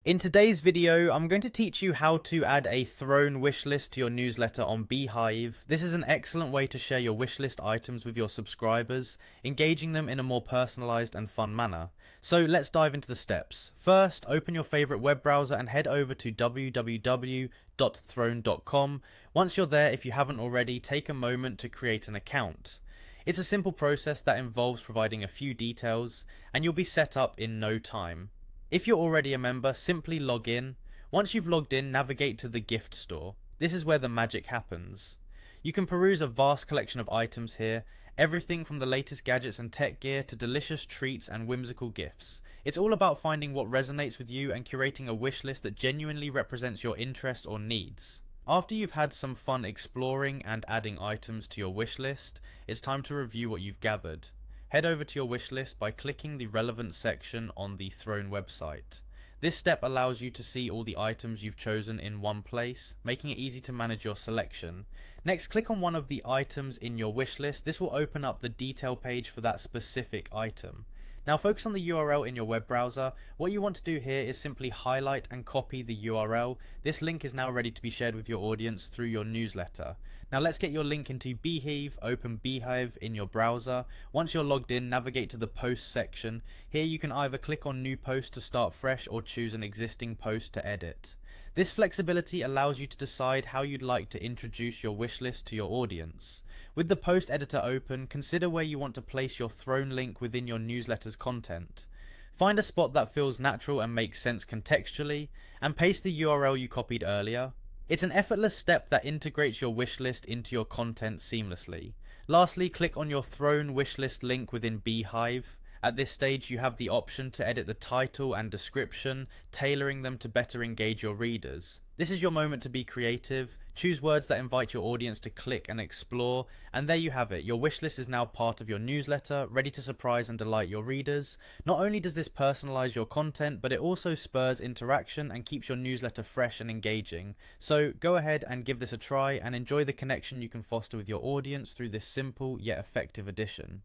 In today's video, I'm going to teach you how to add a thrown wishlist to your newsletter on Beehiiv. This is an excellent way to share your wishlist items with your subscribers, engaging them in a more personalized and fun manner. So let's dive into the steps. First, open your favorite web browser and head over to www.thrown.com. Once you're there, if you haven't already, take a moment to create an account. It's a simple process that involves providing a few details, and you'll be set up in no time. If you're already a member, simply log in. Once you've logged in, navigate to the gift store. This is where the magic happens. You can peruse a vast collection of items here, everything from the latest gadgets and tech gear to delicious treats and whimsical gifts. It's all about finding what resonates with you and curating a wish list that genuinely represents your interests or needs. After you've had some fun exploring and adding items to your wish list, it's time to review what you've gathered. Head over to your wish list by clicking the relevant section on the Thrown website. This step allows you to see all the items you've chosen in one place, making it easy to manage your selection. Next, click on one of the items in your wish list. This will open up the detail page for that specific item. Now focus on the URL in your web browser. What you want to do here is simply highlight and copy the URL. This link is now ready to be shared with your audience through your newsletter. Now let's get your link into Beehiiv. Open Beehiiv in your browser. Once you're logged in, navigate to the post section. Here you can either click on new post to start fresh or choose an existing post to edit. This flexibility allows you to decide how you'd like to introduce your wish list to your audience. With the post editor open, consider where you want to place your thrown link within your newsletter's content. Find a spot that feels natural and makes sense contextually, and paste the URL you copied earlier. It's an effortless step that integrates your wish list into your content seamlessly. Lastly, click on your thrown wishlist link within Beehiiv. At this stage, you have the option to edit the title and description, tailoring them to better engage your readers. This is your moment to be creative. Choose words that invite your audience to click and explore, and there you have it. Your wishlist is now part of your newsletter, ready to surprise and delight your readers. Not only does this personalize your content, but it also spurs interaction and keeps your newsletter fresh and engaging. So go ahead and give this a try and enjoy the connection you can foster with your audience through this simple yet effective addition.